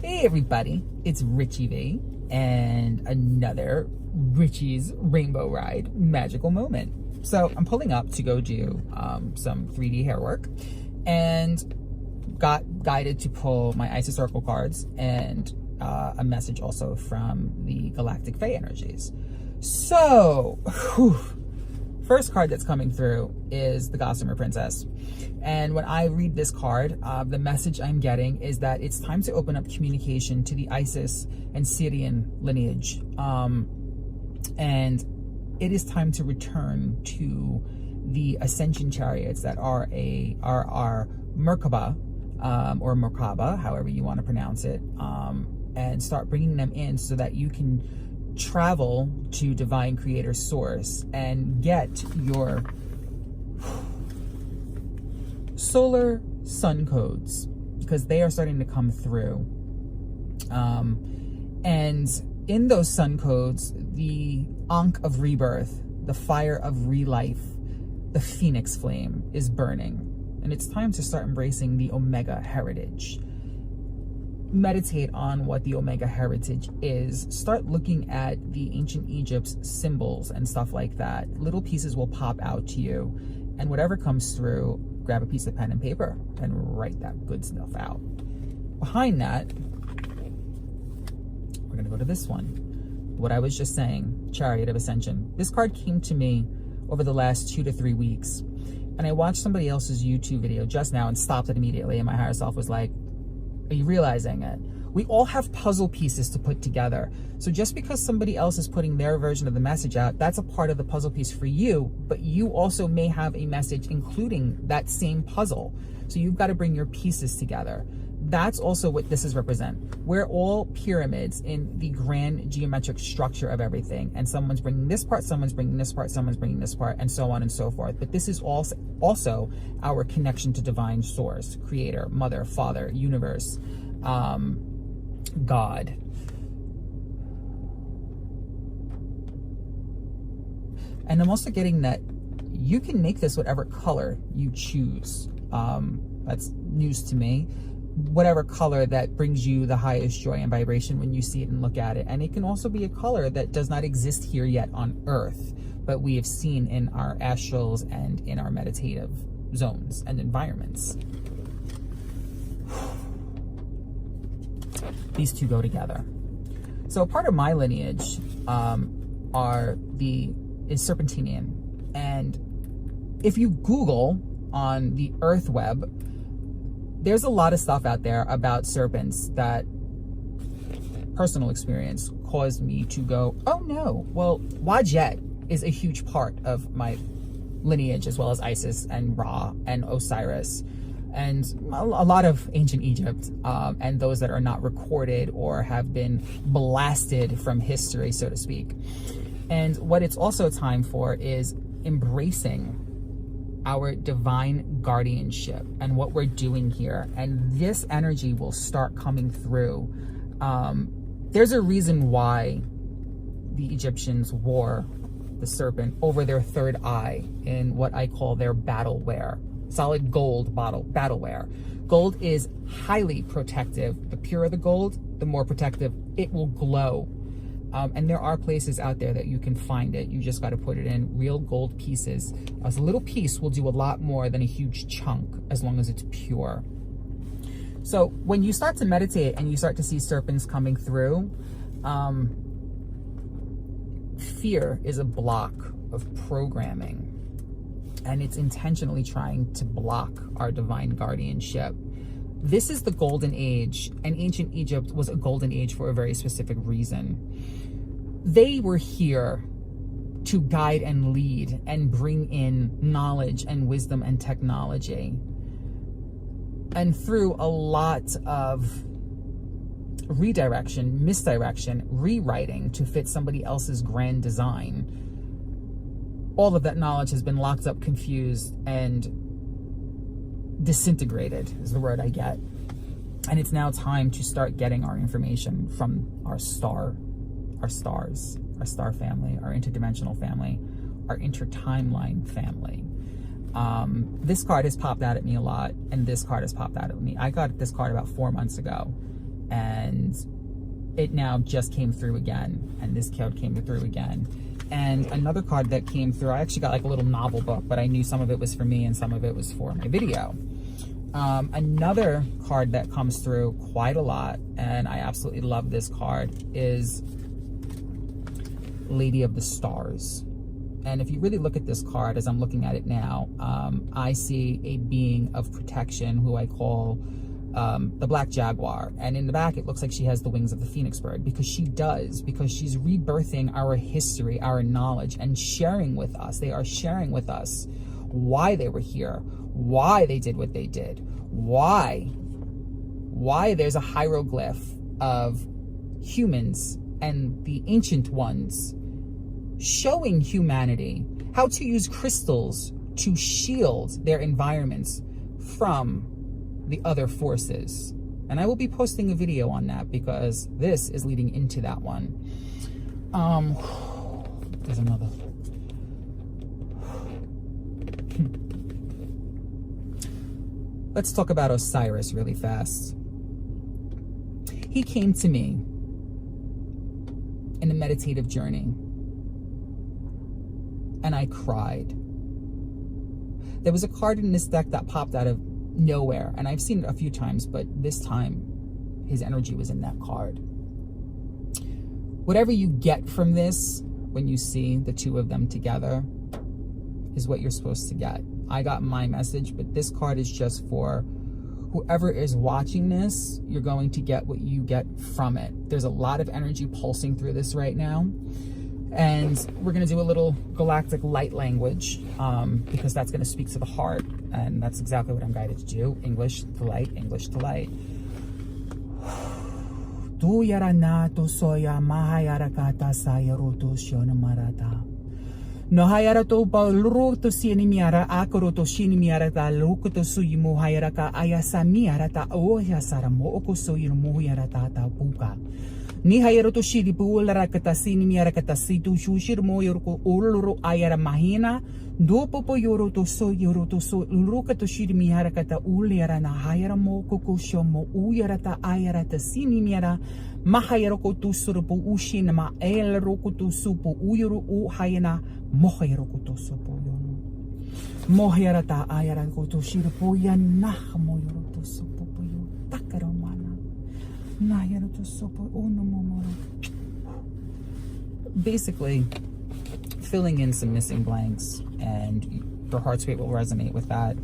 Hey everybody, it's Richie V and another Richie's Rainbow Ride magical moment. So I'm pulling up to go do some 3D hair work and got guided to pull my Isis Oracle cards and a message also from the Galactic Fae energies. So, first card that's coming through is the Gossamer Princess. And when I read this card, the message I'm getting is that it's time to open up communication to the Isis and Syrian lineage. And it is time to return to the ascension chariots that are our Merkaba, or Merkaba, however you want to pronounce it, and start bringing them in so that you can travel to Divine Creator Source and get your solar sun codes, because they are starting to come through. And in those sun codes, the Ankh of Rebirth, the fire of re-life, the Phoenix flame is burning. And it's time to start embracing the Omega heritage. Meditate on what the Omega heritage is. Start looking at the ancient Egypt's symbols and stuff like that. Little pieces will pop out to you. And whatever comes through, grab a piece of pen and paper and write that good stuff out. Behind that, we're going to go to this one. What I was just saying, Chariot of Ascension. This card came to me over the last 2 to 3 weeks. And I watched somebody else's YouTube video just now and stopped it immediately. And my higher self was like, are you realizing it? We all have puzzle pieces to put together. So just because somebody else is putting their version of the message out, that's a part of the puzzle piece for you, but you also may have a message including that same puzzle. So you've got to bring your pieces together. That's also what this is represent. We're all pyramids in the grand geometric structure of everything. And someone's bringing this part, someone's bringing this part, someone's bringing this part, and so on and so forth. But this is also our connection to divine source, creator, mother, father, universe, God. And I'm also getting that you can make this whatever color you choose. That's news to me. Whatever color that brings you the highest joy and vibration when you see it and look at it. And it can also be a color that does not exist here yet on Earth, but we have seen in our astrals and in our meditative zones and environments. These two go together. So part of my lineage is Serpentinian. And if you Google on the Earth web, there's a lot of stuff out there about serpents that personal experience caused me to go, oh no. Well, Wadjet is a huge part of my lineage, as well as Isis and Ra and Osiris and a lot of ancient Egypt, and those that are not recorded or have been blasted from history, so to speak. And what it's also time for is embracing our divine guardianship and what we're doing here. And this energy will start coming through. There's a reason why the Egyptians wore the serpent over their third eye in what I call their battle wear. Solid gold battle wear. Gold is highly protective. The purer the gold, the more protective it will glow. And there are places out there that you can find it. You just got to put it in real gold pieces. A little piece will do a lot more than a huge chunk as long as it's pure. So when you start to meditate and you start to see serpents coming through, fear is a block of programming. And it's intentionally trying to block our divine guardianship. This is the golden age, and ancient Egypt was a golden age for a very specific reason. They were here to guide and lead and bring in knowledge and wisdom and technology. And through a lot of redirection, misdirection, rewriting to fit somebody else's grand design, all of that knowledge has been locked up, confused, and disintegrated is the word I get. And it's now time to start getting our information from our stars, our star family, our interdimensional family, our intertimeline family. This card has popped out at me a lot, and this card has popped out at me. I got this card about 4 months ago, And it now just came through again. And this card came through again. And another card that came through, I actually got like a little novel book, but I knew some of it was for me and some of it was for my video. Another card that comes through quite a lot, and I absolutely love this card, is Lady of the Stars. And if you really look at this card, as I'm looking at it now, I see a being of protection who I call the Black Jaguar. And in the back, it looks like she has the wings of the Phoenix bird, because she does, because she's rebirthing our history, our knowledge, and sharing with us. They are sharing with us why they were here, why they did what they did, why there's a hieroglyph of humans and the ancient ones showing humanity how to use crystals to shield their environments from the other forces. And I will be posting a video on that, because this is leading into that one. There's another. Let's talk about Osiris really fast. He came to me in a meditative journey, and I cried. There was a card in this deck that popped out of nowhere, and I've seen it a few times, but this time his energy was in that card. Whatever you get from this when you see the two of them together is what you're supposed to get. I got my message, but this card is just for whoever is watching this. You're going to get what you get from it. There's a lot of energy pulsing through this right now. And we're going to do a little galactic light language, because that's going to speak to the heart. And that's exactly what I'm guided to do. English to light, English to light. Tu yara na to soya mahayara kata sayaro to shona marata. No hayara to baluru to sieni miara akoro to shini miara ta luku to suyimu hayara ka ayasa miara ta oya saramo oko soyiru muhuyara ta ta buka. Ni hayero to shiri puulara kata sini miara kata situ shushir mo yorko uluru ayara mahina do popo yoro to so luruka to shiri miara kata uliara na hayara mo koko shomo uyara ta ayara ta sini miara mahayero ko to surupu ushina ma el roko to supu uyuru u hayana mohayero ko to supu yono mohayara ta ayara ko to shiri po yana mo yoro to supu yo takaro mana. Basically, filling in some missing blanks, and your heart rate will resonate with that.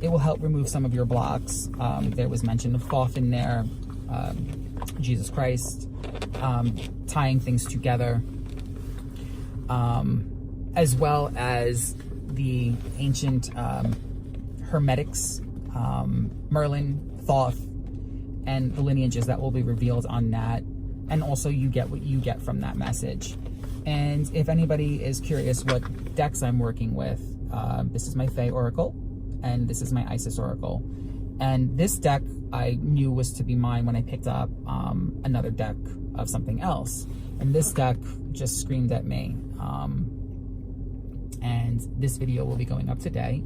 It will help remove some of your blocks. There was mention of Thoth in there, Jesus Christ, tying things together, as well as the ancient Hermetics, Merlin, Thoth, and the lineages that will be revealed on that. And also you get what you get from that message. And if anybody is curious what decks I'm working with, this is my Fae Oracle, and this is my Isis Oracle. And this deck I knew was to be mine when I picked up another deck of something else. And this deck just screamed at me. And this video will be going up today.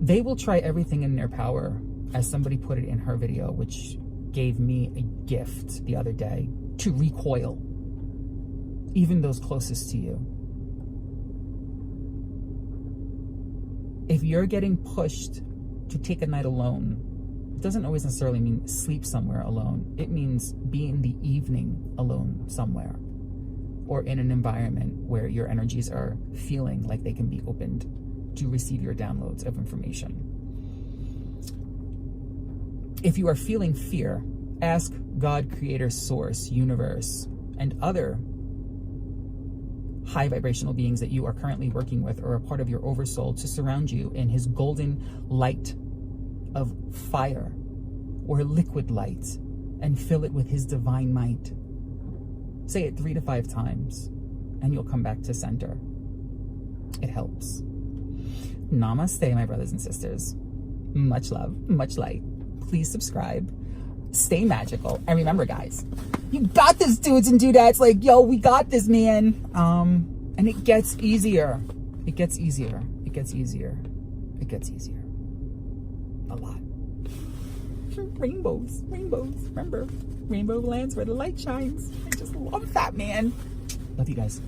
They will try everything in their power, as somebody put it in her video, which gave me a gift the other day, to recoil even those closest to you. If you're getting pushed to take a night alone, it doesn't always necessarily mean sleep somewhere alone. It means be in the evening alone somewhere, or in an environment where your energies are feeling like they can be opened to receive your downloads of information. If you are feeling fear, ask God, Creator, Source, Universe, and other high vibrational beings that you are currently working with or a part of your oversoul to surround you in his golden light of fire or liquid light, and fill it with his divine might. Say it 3 to 5 times and you'll come back to center. It helps. Namaste, my brothers and sisters. Much love, much light. Please subscribe. Stay magical. And remember, guys, you got this, dudes and dudettes. Like, yo, we got this, man. And it gets easier. It gets easier. It gets easier. it gets easier. A lot. Rainbows. Remember, rainbow lands where the light shines. I just love that, man. Love you guys.